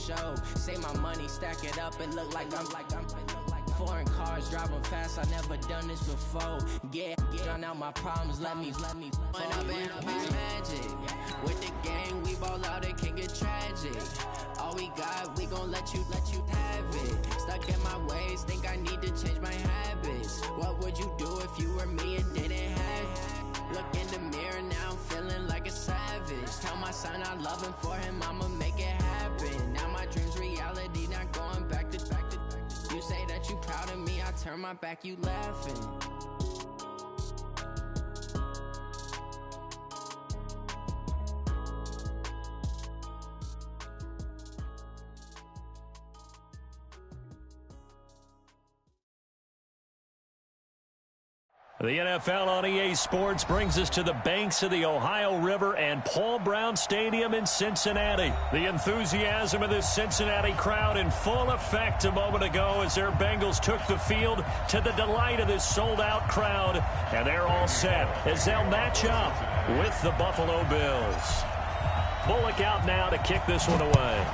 show. Say my money, stack it up, and look like I'm foreign cars, driving fast, I never done this before. Get drown out my problems, let me When I've been magic. With the gang, we ball out, it can get tragic. All we got, we gon' let you have it. Stuck in my ways, think I need to change my habits. What would you do if you were me and didn't have it? Look in the mirror, now I'm feeling like a savage. Tell my son I love him, for him I'ma make it happen. Now my dream's reality, not going back to. You say that you proud of me, I turn my back, you laughing. The NFL on EA Sports brings us to the banks of the Ohio River and Paul Brown Stadium in Cincinnati. The enthusiasm of this Cincinnati crowd in full effect a moment ago as their Bengals took the field to the delight of this sold-out crowd. And they're all set as they'll match up with the Buffalo Bills. Bullock out now to kick this one away.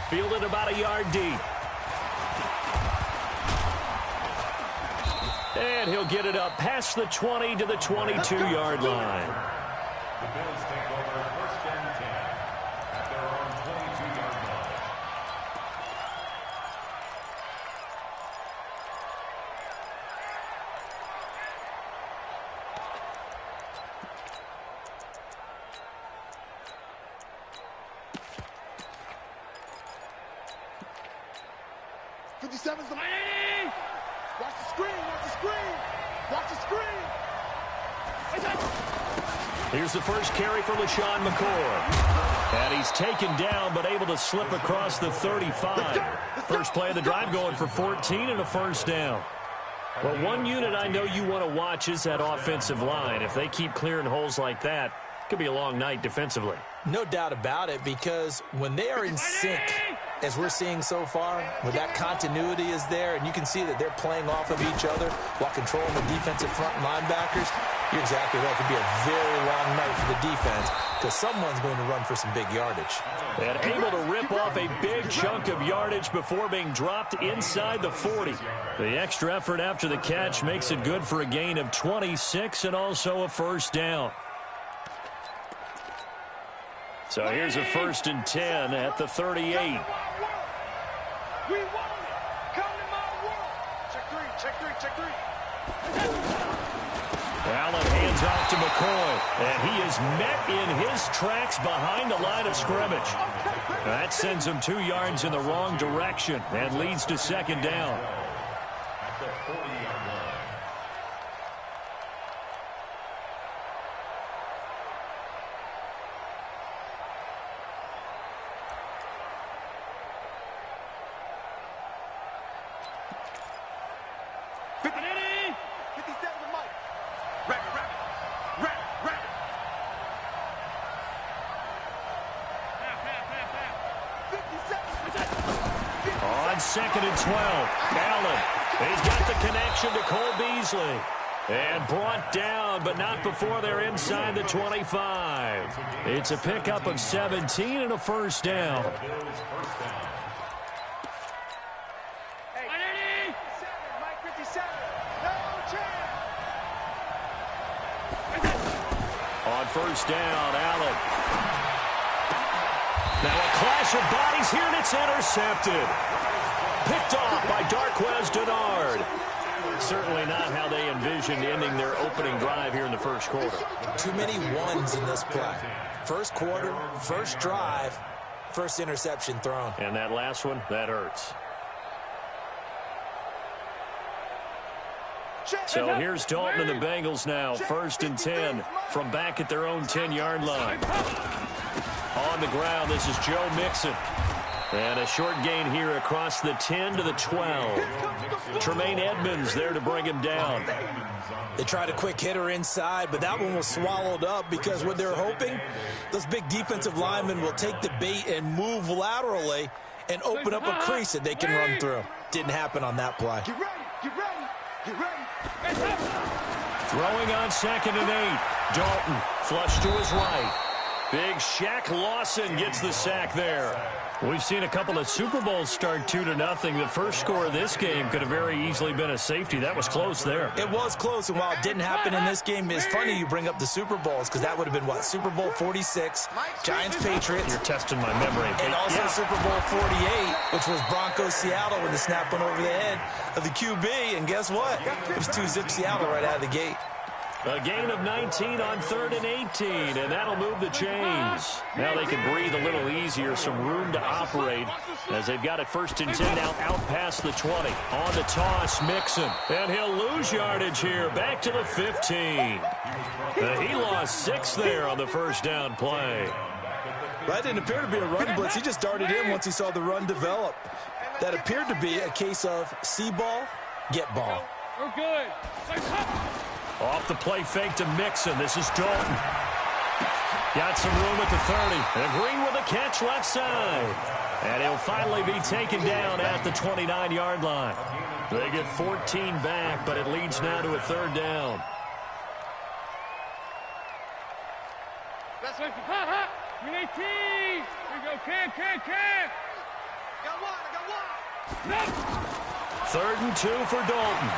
Fielded about a yard deep. And he'll get it up past the 20 to the 22-yard line. The Bills take over 1st and 10 at their own 22-yard line. '57's the man. Watch the screen, watch the screen, watch the screen. Here's the first carry for LaShawn McCoy. And he's taken down, but able to slip across the 35. First play of the drive going for 14 and a first down. Well, one unit I know you want to watch is that offensive line. If they keep clearing holes like that, it could be a long night defensively. No doubt about it, because when they are in sync, as we're seeing so far, when that continuity is there, and you can see that they're playing off of each other while controlling the defensive front linebackers, you're exactly right. It could be a very long night for the defense because someone's going to run for some big yardage. And able to rip off a big chunk of yardage before being dropped inside the 40. The extra effort after the catch makes it good for a gain of 26 and also a first down. So here's a 1st and 10 at the 38. We want it. Come to my world. Check three, check three, check three. Allen hands off to McCoy, and he is met in his tracks behind the line of scrimmage. That sends him 2 yards in the wrong direction and leads to second down. At the 40-yard line. On 2nd and 12, Allen. He's got the connection to Cole Beasley. And brought down, but not before they're inside the 25. It's a pickup of 17 and a first down. On first down, Allen. Now a clash of bodies here, and it's intercepted. Picked off by Darquez Denard. Certainly not how they envisioned ending their opening drive here in the first quarter. Too many ones in this play. First quarter, first drive, first interception thrown. And that last one, that hurts. So here's Dalton and the Bengals now. 1st and 10 from back at their own 10-yard line. On the ground, this is Joe Mixon. And a short gain here across the 10 to the 12. Tremaine Edmonds there to bring him down. They tried a quick hitter inside, but that one was swallowed up because what they're hoping, those big defensive linemen will take the bait and move laterally and open up a crease that they can run through. Didn't happen on that play. Get ready, get ready, get ready. Throwing on 2nd and 8. Dalton flush to his right. Big Shaq Lawson gets the sack there. We've seen a couple of Super Bowls start 2-0. The first score of this game could have very easily been a safety. That was close there. It was close, and while it didn't happen in this game, it's funny you bring up the Super Bowls because that would have been, what, Super Bowl 46, Giants-Patriots. You're testing my memory. And also Super Bowl 48, which was Broncos-Seattle when the snap went over the head of the QB. And guess what? It was 2-zip Seattle right out of the gate. A gain of 19 on 3rd and 18, and that'll move the chains. Now they can breathe a little easier, some room to operate as they've got it 1st and 10 now out past the 20. On the toss, Mixon, and he'll lose yardage here, back to the 15. He lost 6 there on the first down play. That didn't appear to be a run blitz. He just darted in once he saw the run develop. That appeared to be a case of see ball, get ball. We're good. Off the play fake to Mixon. This is Dalton. Got some room at the 30. And Green with a catch left side. And he'll finally be taken down at the 29-yard line. They get 14 back, but it leads now to a 3rd down. That's right. Ha. We need team. Here we go. Cam. Got one. No. 3rd and 2 for Dalton.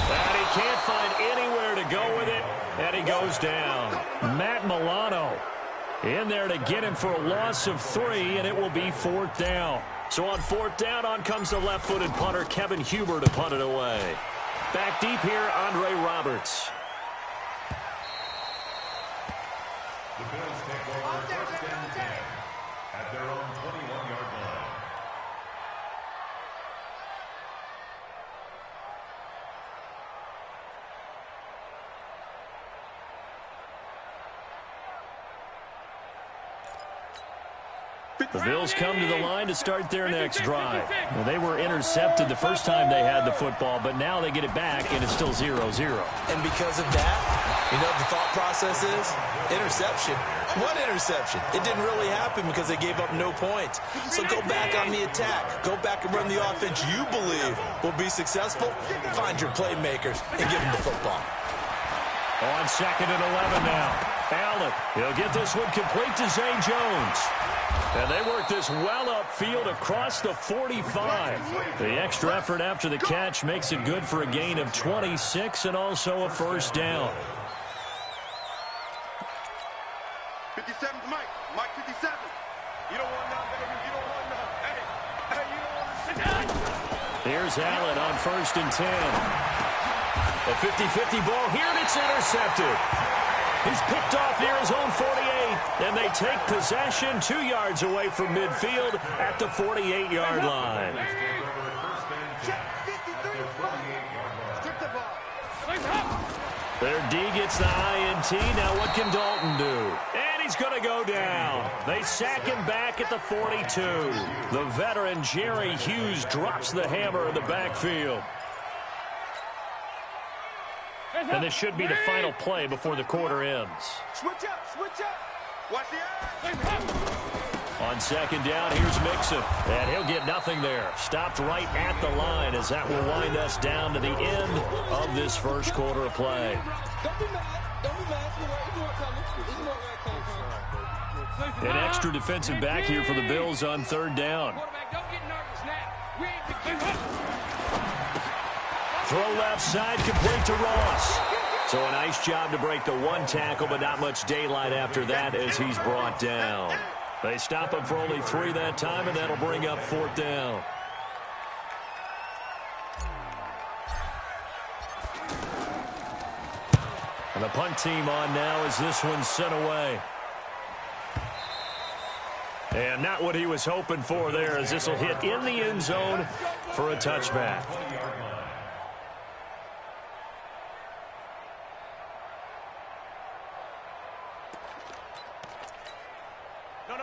And he can't find anywhere to go with it, and he goes down. Matt Milano in there to get him for a loss of 3, and it will be 4th down. So on 4th down, on comes the left-footed punter, Kevin Huber, to punt it away. Back deep here, Andre Roberts. The Bills take over 1st and 10 at their own 21-yard line. The Bills come to the line to start their next drive. Well, they were intercepted the first time they had the football, but now they get it back, and it's still 0-0. And because of that, you know what the thought process is? Interception. What interception? It didn't really happen because they gave up no points. So go back on the attack. Go back and run the offense you believe will be successful. Find your playmakers and give them the football. On 2nd and 11 now. Allen, he'll get this one complete to Zay Jones. And they work this well upfield across the 45. The extra effort after the catch makes it good for a gain of 26 and also a 1st down. 57 Mike. Mike 57. You don't want none, baby. You don't want none. Hey, you don't want none. Here's Allen on 1st and 10. A 50-50 ball here, and it's intercepted. He's picked off near his own 48, and they take possession 2 yards away from midfield at the 48-yard line. Their D gets the INT. Now what can Dalton do? And he's going to go down. They sack him back at the 42. The veteran Jerry Hughes drops the hammer in the backfield. And this should be the final play before the quarter ends. Switch up. Watch the eye. On 2nd down, here's Mixon. And he'll get nothing there. Stopped right at the line as that will wind us down to the end of this first quarter of play. Don't be mad. It's more coming. An extra defensive back here for the Bills on 3rd down. Don't get nervous now. Throw left side, complete to Ross. So a nice job to break the 1 tackle, but not much daylight after that as he's brought down. They stop him for only 3 that time, and that'll bring up 4th down. And the punt team on now as this one's sent away. And not what he was hoping for there, as this will hit in the end zone for a touchback.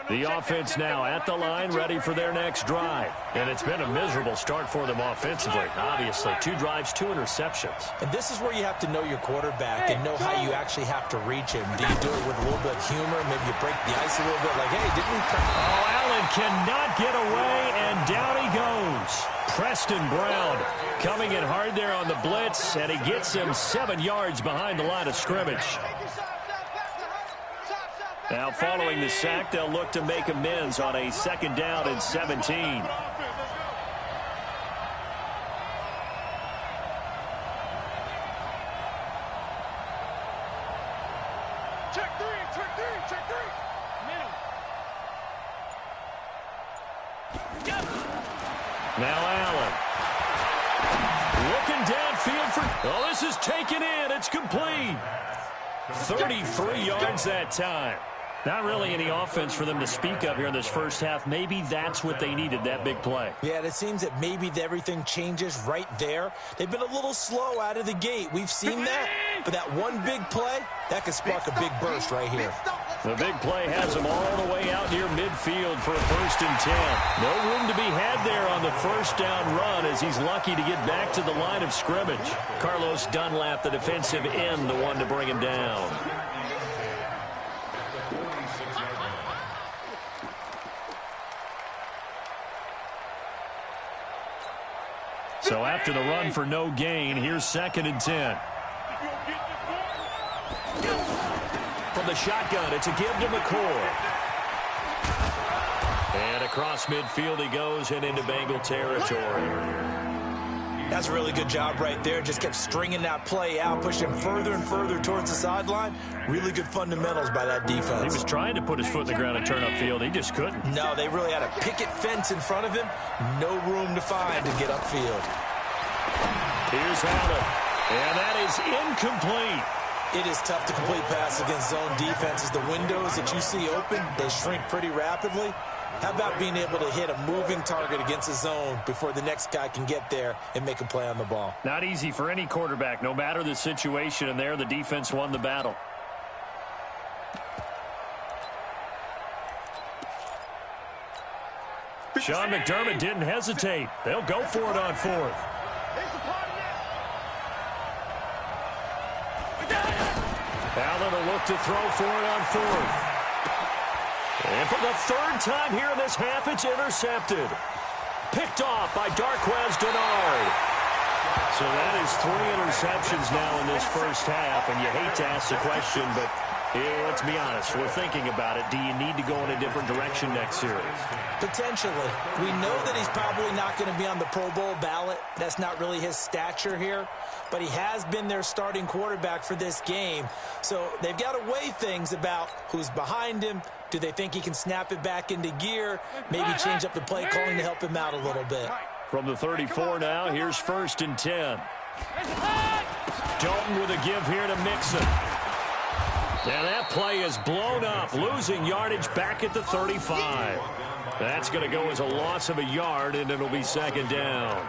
The offense now at the line, ready for their next drive. And it's been a miserable start for them offensively. Obviously, 2 drives, 2 interceptions. And this is where you have to know your quarterback and know how you actually have to reach him. Do you do it with a little bit of humor? Maybe you break the ice a little bit like, hey, didn't we... Oh, Allen cannot get away, and down he goes. Preston Brown coming in hard there on the blitz, and he gets him 7 yards behind the line of scrimmage. Now following the sack, they'll look to make amends on a 2nd down and 17. Check three. Middle. Now Allen. Looking downfield for... Oh, this is taken in. It's complete. 33 yards that time. Not really any offense for them to speak of here in this first half. Maybe that's what they needed, that big play. Yeah, and it seems that maybe everything changes right there. They've been a little slow out of the gate. We've seen that. But that one big play, that could spark a big burst right here. The big play has them all the way out near midfield for a 1st and 10. No room to be had there on the 1st down run as he's lucky to get back to the line of scrimmage. Carlos Dunlap, the defensive end, the one to bring him down. So after the run for no gain, here's 2nd and 10. From the shotgun, it's a give to McCoy. And across midfield he goes and into Bengal territory. That's a really good job right there. Just kept stringing that play out, pushing further and further towards the sideline. Really good fundamentals by that defense. He was trying to put his foot in the ground and turn upfield. He just couldn't. No, they really had a picket fence in front of him. No room to find to get upfield. Here's Allen. And that is incomplete. It is tough to complete passes against zone defenses. The windows that you see open, they shrink pretty rapidly. How about being able to hit a moving target against a zone before the next guy can get there and make a play on the ball? Not easy for any quarterback, no matter the situation, and there the defense won the battle. Sean McDermott didn't hesitate. They'll go for it on 4th. Allen will look to throw for it on 4th. And for the 3rd time here in this half, it's intercepted. Picked off by Darquez Dennard. So that is 3 interceptions now in this first half, and you hate to ask the question, but let's be honest, we're thinking about it. Do you need to go in a different direction next series? Potentially. We know that he's probably not going to be on the Pro Bowl ballot. That's not really his stature here. But he has been their starting quarterback for this game. So they've got to weigh things about who's behind him. Do they think he can snap it back into gear? Maybe change up the play calling to help him out a little bit. From the 34 now, here's 1st and 10. Dalton with a give here to Mixon. And that play is blown up, losing yardage back at the 35. That's going to go as a loss of a yard, and it'll be 2nd down.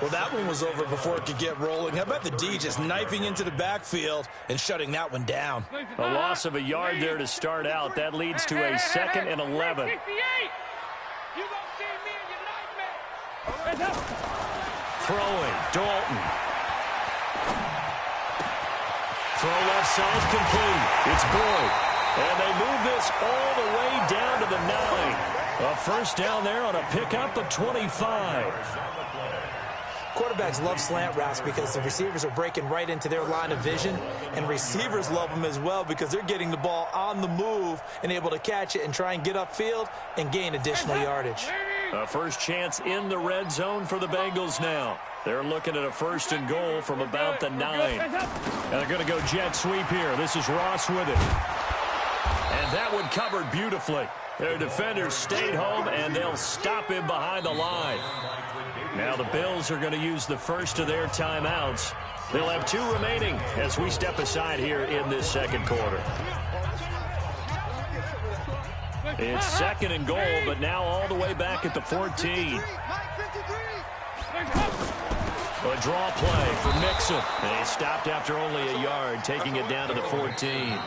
Well, that one was over before it could get rolling. How about the D just knifing into the backfield and shutting that one down? A loss of a yard there to start out. That leads to a 2nd and 11. Throwing, Dalton. Throw left side complete. It's Boyd. And they move this all the way down to the 9. A 1st down there on a pickup of 25. Quarterbacks love slant routes because the receivers are breaking right into their line of vision, and receivers love them as well because they're getting the ball on the move and able to catch it and try and get upfield and gain additional yardage. A first chance in the red zone for the Bengals now. They're looking at a 1st and goal from about the 9. And they're going to go jet sweep here. This is Ross with it. And that one covered beautifully. Their defenders stayed home, and they'll stop him behind the line. Now the Bills are going to use the first of their timeouts. They'll have 2 remaining as we step aside here in this 2nd quarter. It's 2nd and goal, but now all the way back at the 14. A draw play for Mixon. And he stopped after only a yard, taking it down to the 14.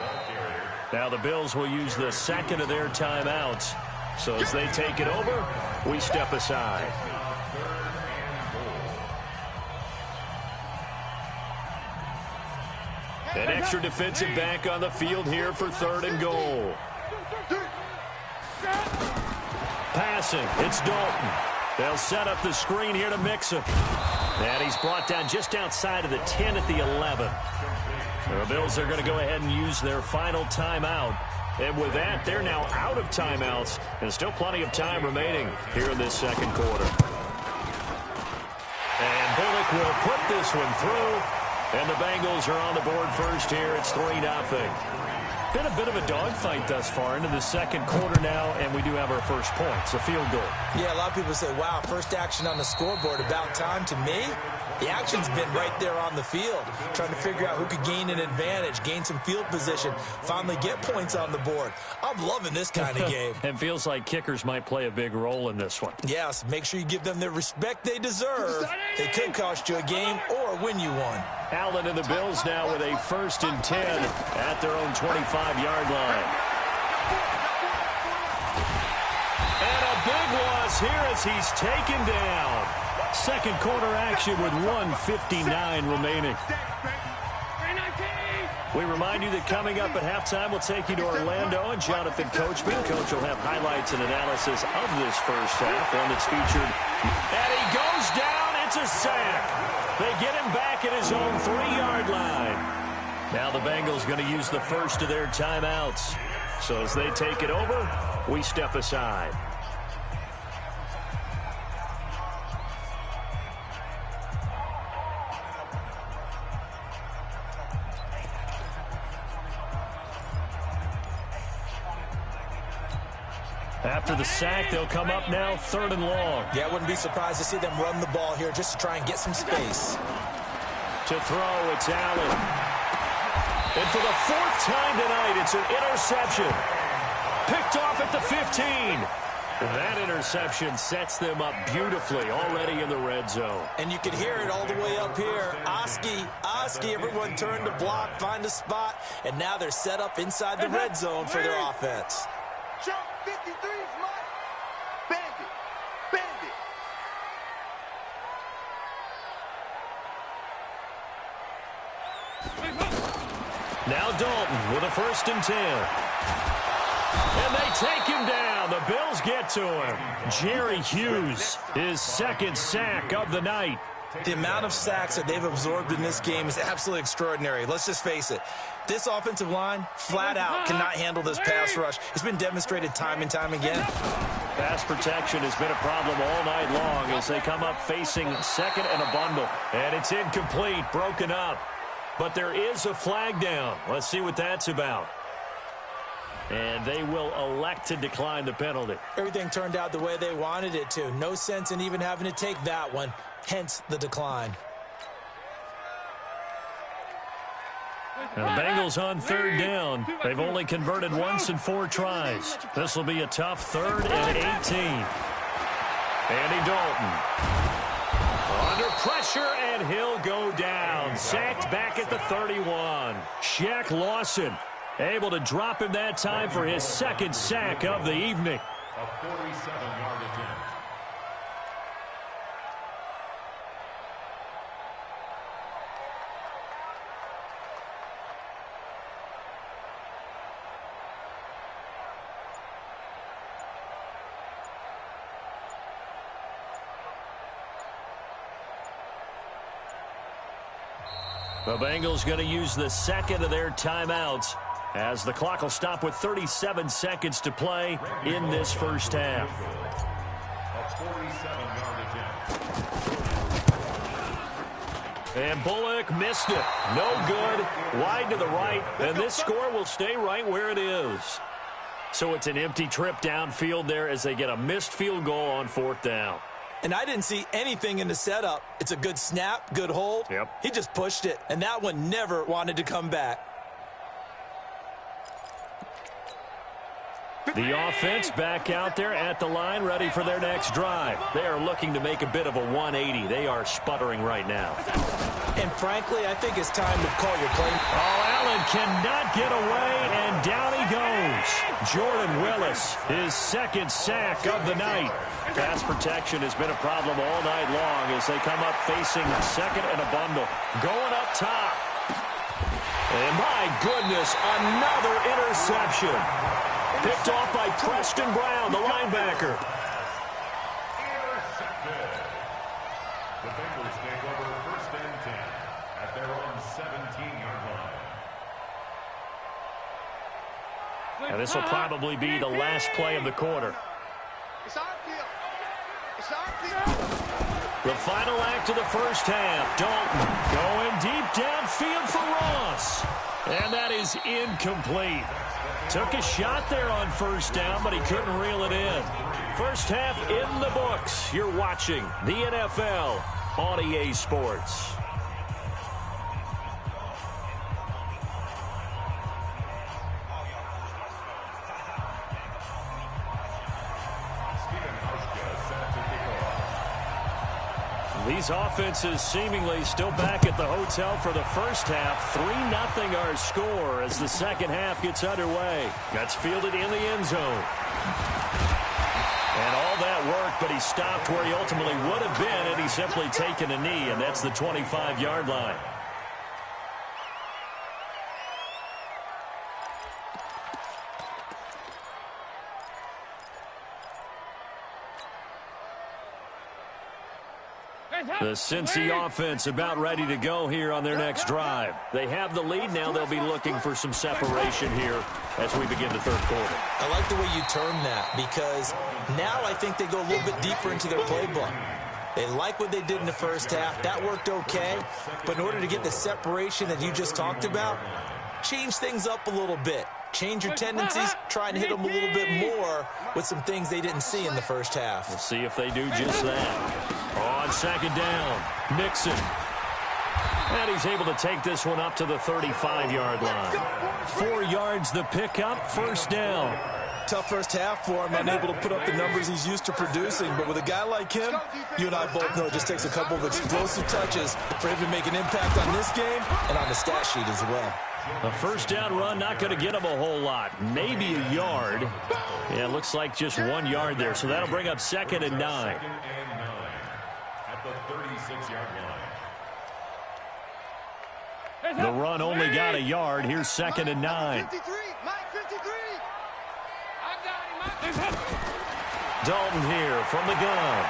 Now the Bills will use the 2nd of their timeouts. So as they take it over, we step aside. An extra defensive back on the field here for 3rd and goal. Passing, it's Dalton. They'll set up the screen here to Mixon. And he's brought down just outside of the 10 at the 11. The Bills are going to go ahead and use their final timeout And with that, they're now out of timeouts, and still plenty of time remaining here in this second quarter. And Bullock will put this one through, and the Bengals are on the board first here. It's 3-0. Been a bit of a dogfight thus far into the second quarter now, and we do have our first point. It's a field goal. Yeah, a lot of people say, wow, first action on the scoreboard, about time. To me, the action's been right there on the field, trying to figure out who could gain an advantage, gain some field position, finally get points on the board. I'm loving this kind of game. And feels like kickers might play a big role in this one. Yes, make sure you give them the respect they deserve. They could cost you a game or win you one. Allen and the Bills now with a 1st and 10 at their own 25-yard line. And a big loss here as he's taken down. Second quarter action with 1:59 remaining. We remind you that coming up at halftime, we'll take you to Orlando and Jonathan Coachman. Coach will have highlights and analysis of this first half, one that's featured. And he goes down. It's a sack. They get him back at his own 3-yard line. Now the Bengals going to use the first of their timeouts. So as they take it over, we step aside. After the sack, they'll come up now 3rd and long. Yeah, I wouldn't be surprised to see them run the ball here just to try and get some space. To throw, it's Allen. And for the 4th time tonight, it's an interception. Picked off at the 15. That interception sets them up beautifully already in the red zone. And you can hear it all the way up here. Oski, everyone turned to block, find a spot, and now they're set up inside the red zone for their offense. Jump 53 is mine. Bandit. Now Dalton with a 1st and 10. And they take him down. The Bills get to him. Jerry Hughes, his 2nd sack of the night. The amount of sacks that they've absorbed in this game is absolutely extraordinary. Let's just face it. This offensive line, flat out, cannot handle this pass rush. It's been demonstrated time and time again. Pass protection has been a problem all night long as they come up facing 2nd and a bundle. And it's incomplete, broken up. But there is a flag down. Let's see what that's about. And they will elect to decline the penalty. Everything turned out the way they wanted it to. No sense in even having to take that one. Hence the decline. And the Bengals on 3rd down. They've only converted once in 4 tries. This will be a tough 3rd and 18. Andy Dalton. Under pressure, and he'll go down. Sacked back at the 31. Shaq Lawson able to drop him that time for his 2nd sack of the evening. A 47-yard attempt. The Bengals going to use the 2nd of their timeouts as the clock will stop with 37 seconds to play in this first half. A 47-yard attempt. And Bullock missed it. No good. Wide to the right. And this score will stay right where it is. So it's an empty trip downfield there as they get a missed field goal on 4th down. And I didn't see anything in the setup. It's a good snap, good hold. Yep. He just pushed it, and that one never wanted to come back. The offense back out there at the line, ready for their next drive. They are looking to make a bit of a 180. They are sputtering right now. And frankly, I think it's time to call your play. Oh, Allen cannot get away, and down he goes. Jordan Willis, his 2nd sack of the night. Pass protection has been a problem all night long as they come up facing 2nd and a bundle. Going up top. And my goodness, another interception. Picked off by Preston Brown, the linebacker. Intercepted. The Bengals take over 1st and 10 at their own 17-yard line. And this will probably be the last play of the quarter. It's our field. It's our field. The final act of the first half. Dalton going deep downfield for Ross. And that is incomplete. Took a shot there on first down, but he couldn't reel it in. First half in the books. You're watching the NFL on EA Sports. These offenses seemingly still back at the hotel for the first half. 3-0 our score as the second half gets underway. That's fielded in the end zone. And all that worked, but he stopped where he ultimately would have been, and he's simply taken a knee, and that's the 25-yard line. The Cincy offense about ready to go here on their next drive. They have the lead now. They'll be looking for some separation here as we begin the third quarter. I like the way you term that because now I think they go a little bit deeper into their playbook. They like what they did in the first half. That worked okay. But in order to get the separation that you just talked about, change things up a little bit. Change your tendencies, try and hit them a little bit more with some things they didn't see in the first half. We'll see if they do just that. On second down, Mixon. And he's able to take this one up to the 35-yard line. 4 yards the pickup, first down. Tough first half for him, unable to put up the numbers he's used to producing. But with a guy like him, you and I both know it just takes a couple of explosive touches for him to make an impact on this game and on the stat sheet as well. A first down run, not going to get him a whole lot. Maybe a yard. Yeah, it looks like just 1 yard there. So that'll bring up second and 9. At the 36-yard line. The run only got a yard. Here's second and 9. 53, Mike 53. I got him. Dalton here from the gun.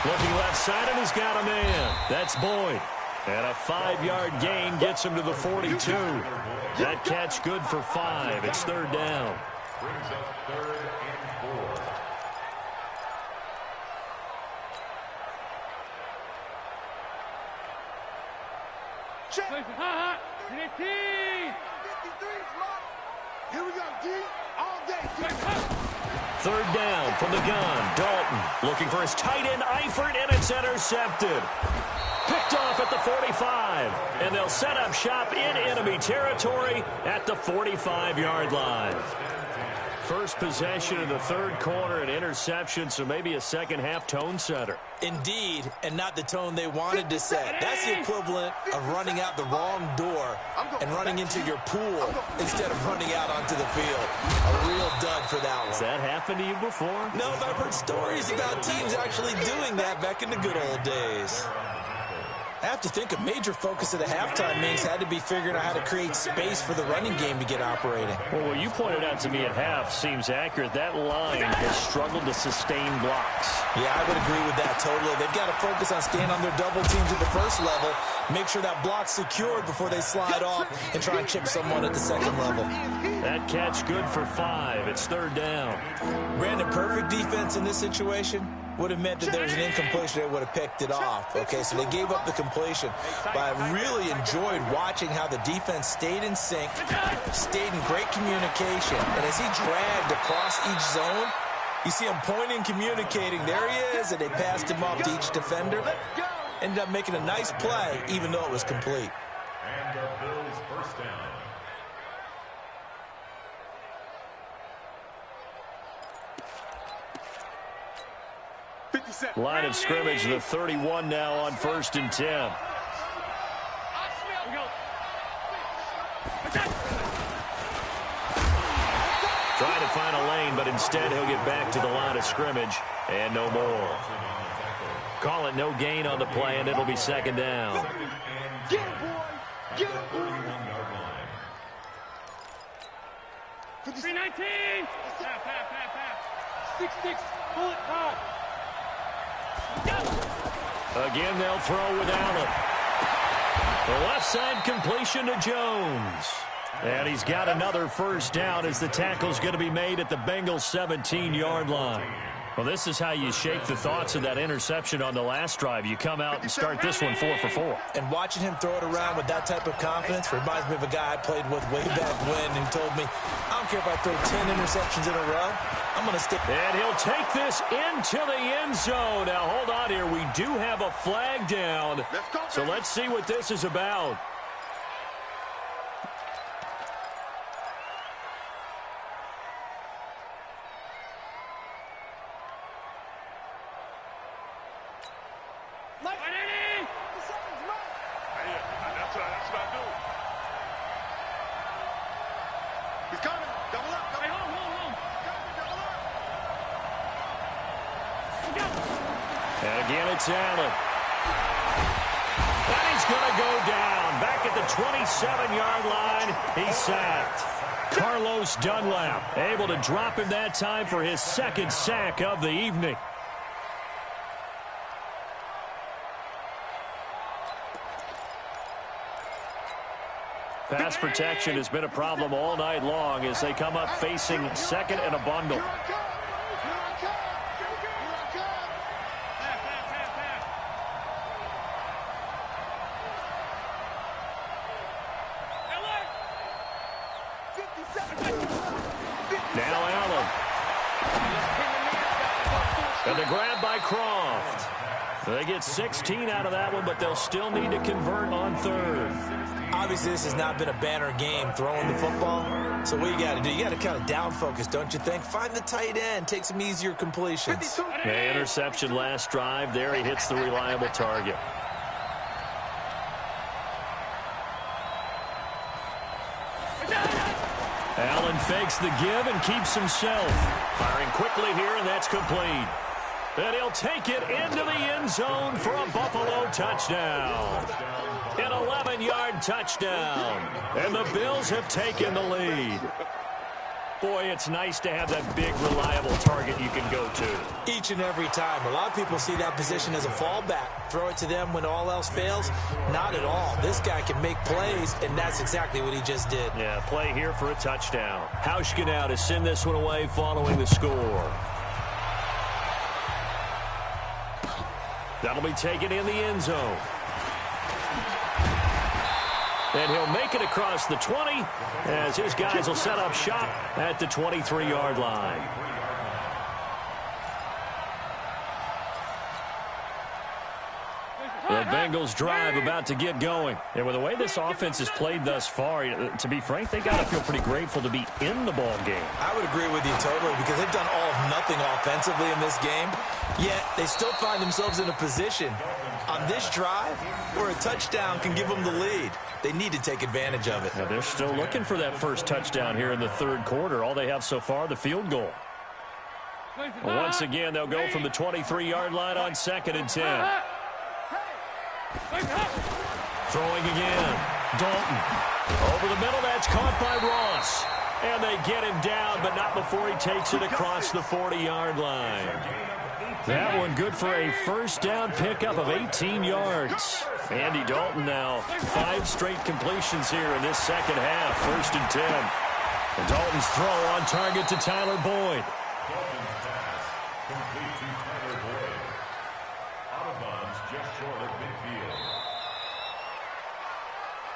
Looking left side, and he's got a man. That's Boyd. And a 5-yard gain gets him to the 42. That catch good for 5. It's third down. Brings up third and 4. Check. Here we go, D. All day. Third down from the gun. Dalton looking for his tight end, Eifert, and it's intercepted. Picked off at the 45, and they'll set up shop in enemy territory at the 45-yard line. First possession of the third quarter, an interception, so maybe a second-half tone setter. Indeed, and not the tone they wanted to set. That's the equivalent of running out the wrong door and running into your pool instead of running out onto the field. A real dud for that one. Has that happened to you before? No, but I've heard stories about teams actually doing that back in the good old days. I have to think a major focus of the halftime meetings had to be figuring out how to create space for the running game to get operating. Well, what you pointed out to me at half seems accurate. That line has struggled to sustain blocks. Yeah, I would agree with that totally. They've got to focus on staying on their double teams at the first level, make sure that block's secured before they slide off and try and chip someone at the second level. That catch good for 5. It's third down. Brandon, perfect defense in this situation would have meant that there was an incompletion. They would have picked it off. Okay, so they gave up the completion. But I really enjoyed watching how the defense stayed in sync, stayed in great communication. And as he dragged across each zone, you see him pointing, communicating. There he is, and they passed him off to each defender. Ended up making a nice play, even though it was complete. And the Bills first down. Line of scrimmage, the 31 now on 1st and 10. Trying to find a lane, but instead he'll get back to the line of scrimmage and no more. Call it no gain on the play, and it'll be second down. Get him, boy. Get him, boy. 319. Half. 6-6. Bullet pop. Again, they'll throw with Allen. The left side completion to Jones. And he's got another first down as the tackle's going to be made at the Bengals 17-yard line. Well, this is how you shake the thoughts of that interception on the last drive. You come out and start this one 4 for 4. And watching him throw it around with that type of confidence reminds me of a guy I played with way back when who told me, I don't care if I throw 10 interceptions in a row, I'm going to stick. And he'll take this into the end zone. Now, hold on here. We do have a flag down. So let's see what this is about. And again, it's Allen. And he's going to go down. Back at the 27-yard line, he's sacked. Carlos Dunlap able to drop him that time for his second sack of the evening. Pass protection has been a problem all night long as they come up facing second and a bundle. Now Allen. And the grab by Croft. They get 16 out of that one, but they'll still need to convert on third. Obviously, this has not been a banner game throwing the football. So what you got to do, you got to kind of down focus, don't you think? Find the tight end, take some easier completions. The interception last drive. There he hits the reliable target. Allen fakes the give and keeps himself. Firing quickly here, and that's complete. And he'll take it into the end zone for a Buffalo touchdown. An 11-yard touchdown. And the Bills have taken the lead. Boy, it's nice to have that big, reliable target you can go to. Each and every time. A lot of people see that position as a fallback. Throw it to them when all else fails. Not at all. This guy can make plays, and that's exactly what he just did. Yeah, play here for a touchdown. Hauschka now to send this one away following the score. That'll be taken in the end zone. And he'll make it across the 20 as his guys will set up shop at the 23-yard line. The Bengals drive about to get going. And with the way this offense has played thus far, to be frank, they got to feel pretty grateful to be in the ball game. I would agree with you totally because they've done all of nothing offensively in this game, yet they still find themselves in a position on this drive where a touchdown can give them the lead. They need to take advantage of it. Now they're still looking for that first touchdown here in the third quarter. All they have so far, the field goal. Once again, they'll go from the 23-yard line on 2nd and 10. Throwing again. Dalton. Over the middle, that's caught by Ross. And they get him down, but not before he takes it across the 40-yard line. That one good for a first down pickup of 18 yards. Andy Dalton now 5 straight completions here in this second half. 1st and 10. And Dalton's throw on target to Tyler Boyd.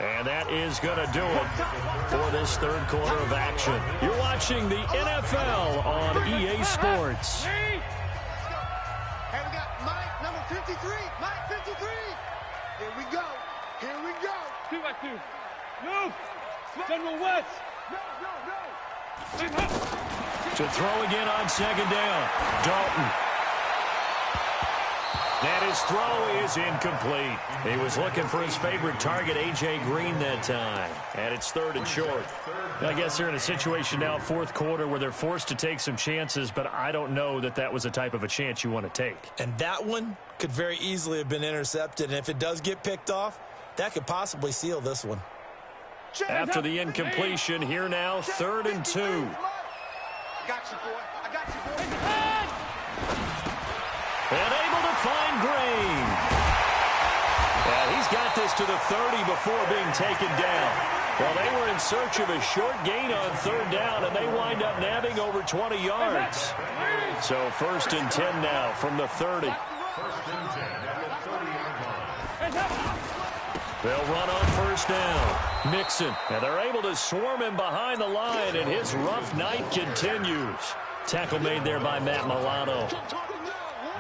And that is going to do it for this third quarter of action. You're watching the NFL on EA Sports. Hey, we got Mike, number 53. Mike, 53. Here we go. Here we go. 2 by 2. Move. General West. No. To throw again on 2nd down. Dalton. And his throw is incomplete. He was looking for his favorite target, A.J. Green, that time. And it's 3rd and short. I guess they're in a situation now, 4th quarter, where they're forced to take some chances, but I don't know that that was the type of a chance you want to take. And that one could very easily have been intercepted. And if it does get picked off, that could possibly seal this one. After the incompletion, here now, 3rd and 2. I got you, boy. I got you, boy. And able to find Green. And he's got this to the 30 before being taken down. Well, they were in search of a short gain on third down, and they wind up nabbing over 20 yards. So 1st and 10 now from the 30. 1st and 10 at the 30-yard line. They'll run on 1st down. Mixon, and they're able to swarm him behind the line, and his rough night continues. Tackle made there by Matt Milano.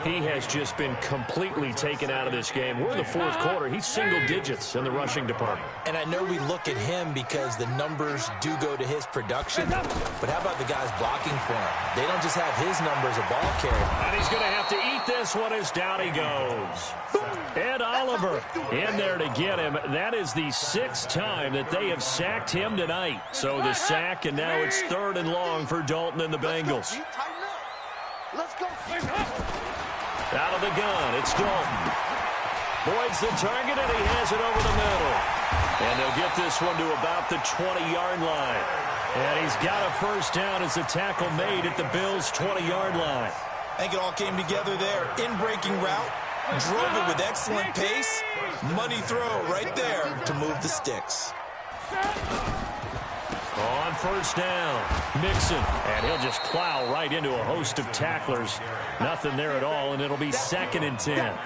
He has just been completely taken out of this game. We're in the 4th quarter. He's single digits in the rushing department. And I know we look at him because the numbers do go to his production. But how about the guys blocking for him? They don't just have his numbers, a ball carrier. And he's going to have to eat this one as down he goes. Ed Oliver in there to get him. That is the 6th time that they have sacked him tonight. So the sack, and now it's 3rd and long for Dalton and the Bengals. Let's go. Out of the gun, it's Dalton. Boyd's the target, and he has it over the middle. And they'll get this one to about the 20-yard line. And he's got a 1st down as the tackle made at the Bills' 20-yard line. I think it all came together there. In-breaking route, drove it with excellent pace. Money throw right there to move the sticks. On 1st down, Mixon, and he'll just plow right into a host of tacklers. Nothing there at all, and it'll be 2nd and 10.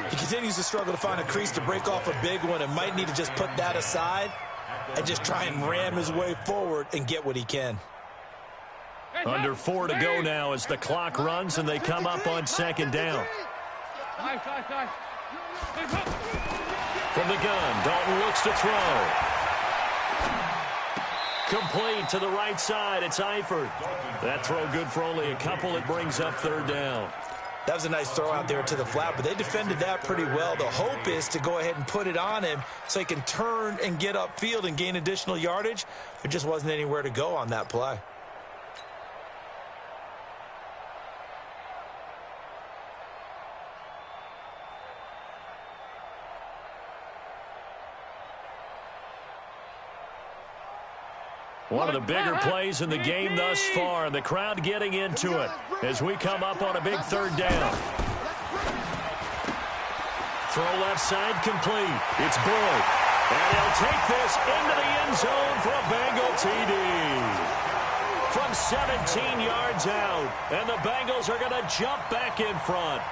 He continues to struggle to find a crease to break off a big one and might need to just put that aside and just try and ram his way forward and get what he can. Under 4 to go now as the clock runs, and they come up on 2nd down. From the gun, Dalton looks to throw. Complete to the right side. It's Eifert. That throw good for only a couple. It brings up 3rd down. That was a nice throw out there to the flat, but they defended that pretty well. The hope is to go ahead and put it on him so he can turn and get upfield and gain additional yardage. There just wasn't anywhere to go on that play. One of the bigger plays in the game thus far, and the crowd getting into it as we come up on a big 3rd down. Throw left side complete. It's Boyd. And he'll take this into the end zone for a Bengal TD. From 17 yards out, and the Bengals are going to jump back in front.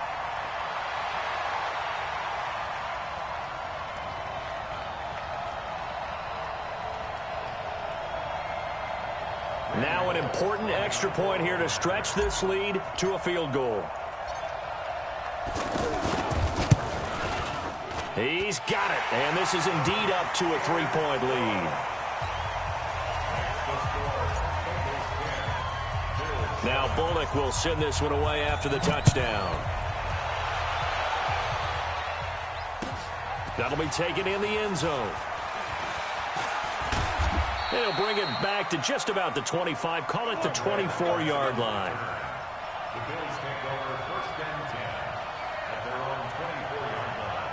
Now an important extra point here to stretch this lead to a field goal. He's got it, and this is indeed up to a 3-point lead. Now Bullock will send this one away after the touchdown. That'll be taken in the end zone. And he'll bring it back to just about the 25, call it the 24-yard line. The Bills take over 1st and 10 at their own 24-yard line.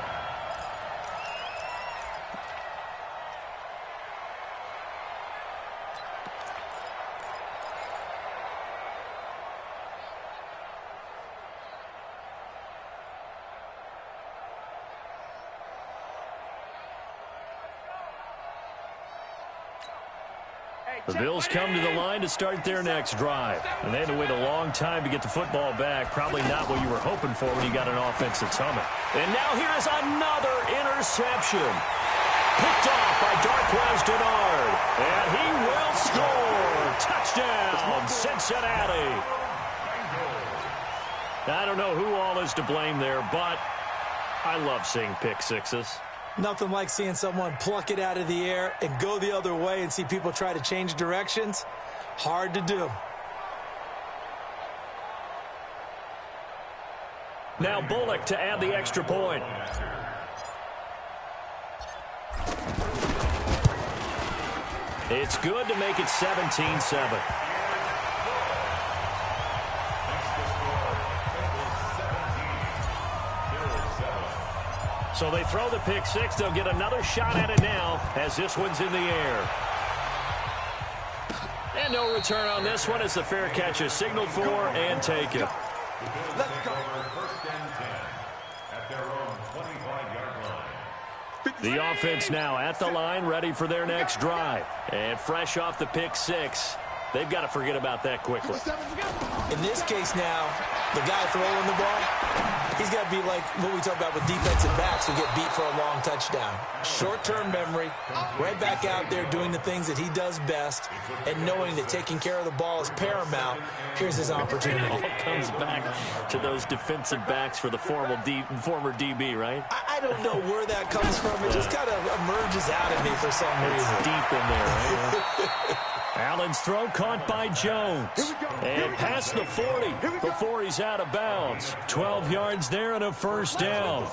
The Bills come to the line to start their next drive. And they had to wait a long time to get the football back. Probably not what you were hoping for when you got an offense that's humming. And now here's another interception. Picked off by Darquez Dennard. And he will score. Touchdown, Cincinnati. I don't know who all is to blame there, but I love seeing pick sixes. Nothing like seeing someone pluck it out of the air and go the other way and see people try to change directions. Hard to do. Now Bullock to add the extra point. It's good to make it 17-7. So they throw the pick six. They'll get another shot at it now as this one's in the air. And no return on this one as the fair catch is signaled for and taken. Let's go. 1st and 10 at their own 25-yard line. The offense now at the line, ready for their next drive. And fresh off the pick six, they've got to forget about that quickly. In this case now, the guy throwing the ball, he's got to be like what we talk about with defensive backs who get beat for a long touchdown. Short-term memory, right back out there doing the things that he does best, and knowing that taking care of the ball is paramount. Here's his opportunity. It all comes back to those defensive backs for the former DB, right? I don't know where that comes from. It just kind of emerges out of me for some reason. It's deep in there, right? Allen's throw caught by Jones. And past the 40 before he's out of bounds. 12 yards there and a first down.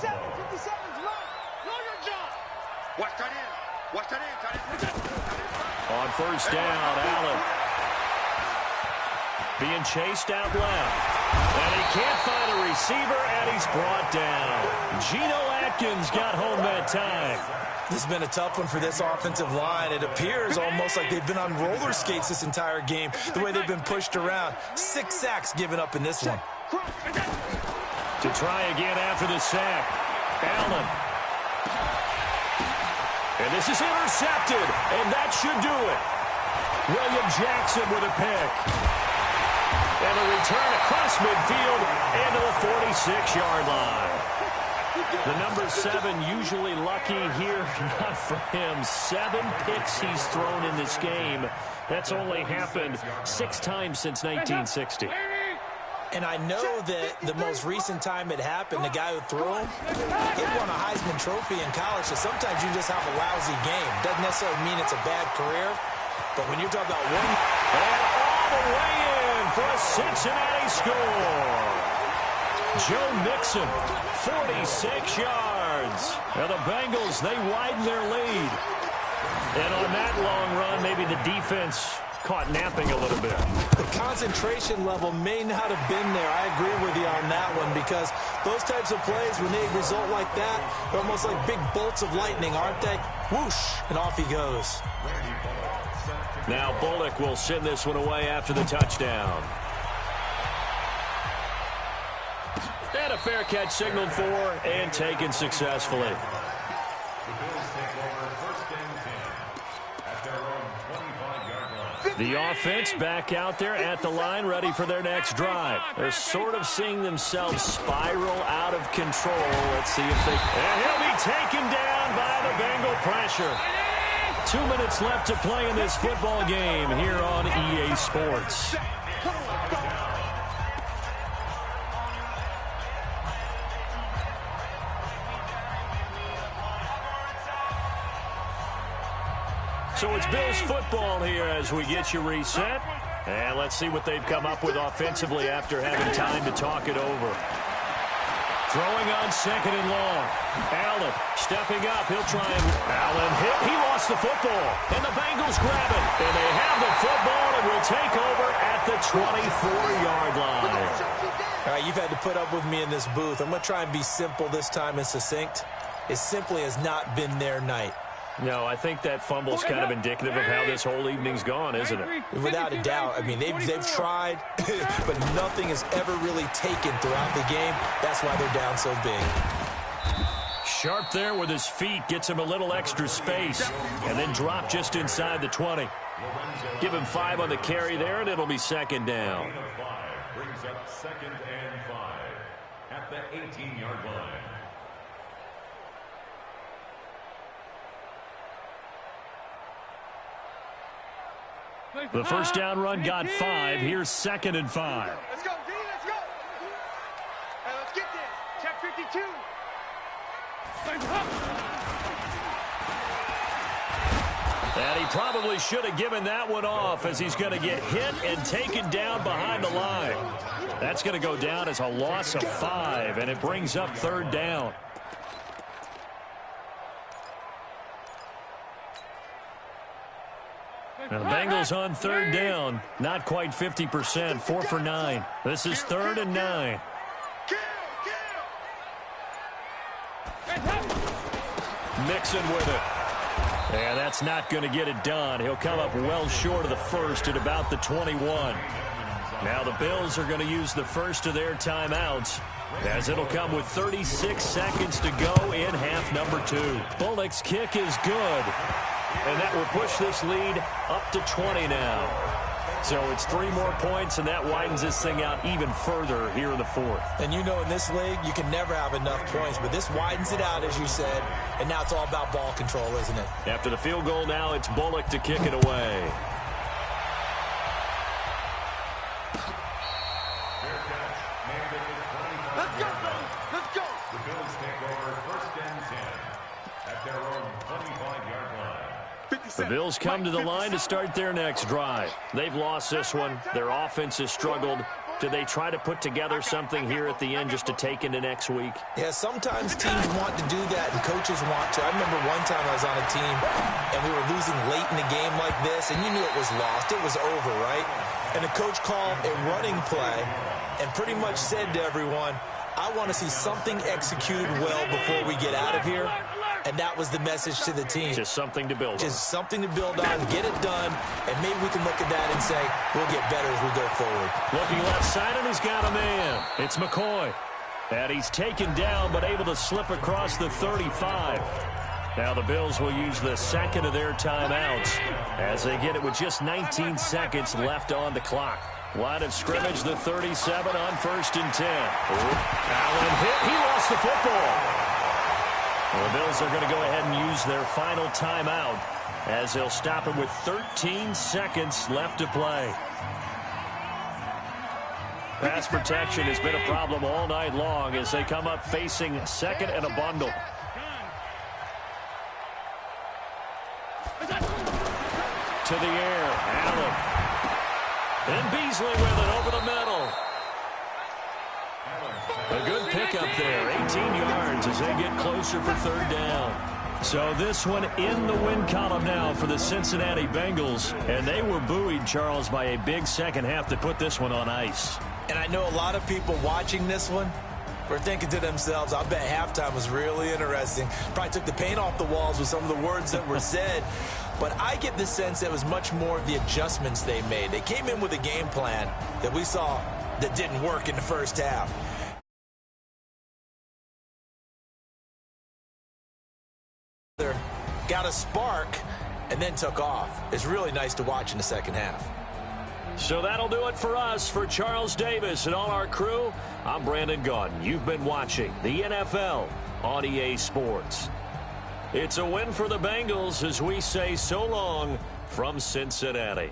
On first down, Allen being chased out left. And he can't find a receiver, and he's brought down. Geno Atkins got home that time. This has been a tough one for this offensive line. It appears almost like they've been on roller skates this entire game, the way they've been pushed around. 6 sacks given up in this one. To try again after the sack, Allen. And this is intercepted, and that should do it. William Jackson with a pick. And a return across midfield and to the 46-yard line. The number 7 usually lucky here, not for him. 7 picks he's thrown in this game. That's only happened 6 times since 1960. And I know that the most recent time it happened, the guy who threw him, he won a Heisman Trophy in college, so sometimes you just have a lousy game. Doesn't necessarily mean it's a bad career, but when you're talking about one... And all the way in for a Cincinnati score. Joe Mixon, 46 yards. And the Bengals, they widen their lead. And on that long run, maybe the defense caught napping a little bit. The concentration level may not have been there. I agree with you on that one, because those types of plays, when they result like that, they're almost like big bolts of lightning, aren't they? Whoosh, and off he goes. Now Bullock will send this one away after the touchdown. And a fair catch signaled for and taken successfully. The offense back out there at the line, ready for their next drive. They're sort of seeing themselves spiral out of control. Let's see if they... And he'll be taken down by the Bengal pressure. 2 minutes left to play in this football game here on EA Sports. So it's Bills football here as we get you reset. And let's see what they've come up with offensively after having time to talk it over. Throwing on 2nd and long. Allen stepping up. He'll try and... Allen hit. He lost the football. And the Bengals grab it. And they have the football and will take over at the 24-yard line. All right, you've had to put up with me in this booth. I'm going to try and be simple this time and succinct. It simply has not been their night. No, I think that fumble's kind of indicative of how this whole evening's gone, isn't it? Without a doubt. I mean, they've tried, but nothing is ever really taken throughout the game. That's why they're down so big. Sharp there with his feet, gets him a little extra space, and then drop just inside the 20. Give him 5 on the carry there, and it'll be 2nd down. Brings up 2nd and 5 at the 18-yard line. The first down run got 5. Here's 2nd and 5. Let's go, D, let's go. Hey, let's get this. Check 52. And he probably should have given that one off, as he's going to get hit and taken down behind the line. That's going to go down as a loss of 5, and it brings up 3rd down. Now the Bengals on 3rd down, not quite 50%, 4 for 9. This is 3rd and 9. Mixon with it. And that's not going to get it done. He'll come up well short of the first at about the 21. Now the Bills are going to use the first of their timeouts. as it'll come with 36 seconds to go in half number 2. Bullock's kick is good, and that will push this lead up to 20 now. So it's 3 more points, and that widens this thing out even further here in the 4th. And you know in this league, you can never have enough points, but this widens it out, as you said, and now it's all about ball control, isn't it? After the field goal now, it's Bullock to kick it away. Let's go, baby. Let's go. The Bills take over 1st and 10 at their own 25-yard line. The Bills come to the line to start their next drive. They've lost this one. Their offense has struggled. Do they try to put together something here at the end just to take into next week? Yeah, sometimes teams want to do that and coaches want to. I remember one time I was on a team and we were losing late in a game like this, and you knew it was lost. It was over, right? And the coach called a running play and pretty much said to everyone, I want to see something executed well before we get out of here. And that was the message to the team. Just something to build on. Just something to build on, get it done, and maybe we can look at that and say, we'll get better as we go forward. Looking left side, and he's got a man. It's McCoy. And he's taken down, but able to slip across the 35. Now the Bills will use the second of their timeouts as they get it with just 19 seconds left on the clock. Line of scrimmage, the 37 on 1st and 10. Allen hit. He lost the football. Well, the Bills are going to go ahead and use their final timeout as they'll stop it with 13 seconds left to play. Pass protection has been a problem all night long as they come up facing second and a bundle. To the air, Allen. And Beasley with it over the middle. A good pickup there, 18 yards as they get closer for 3rd down. So this one in the win column now for the Cincinnati Bengals. And they were buoyed, Charles, by a big second half to put this one on ice. And I know a lot of people watching this one were thinking to themselves, I bet halftime was really interesting. Probably took the paint off the walls with some of the words that were said. But I get the sense that it was much more of the adjustments they made. They came in with a game plan that we saw that didn't work in the first half. Got a spark and then took off. It's really nice to watch in the second half. So that'll do it for us. For Charles Davis and all our crew, I'm Brandon Gaudin. You've been watching the NFL on EA Sports. It's a win for the Bengals as we say so long from Cincinnati.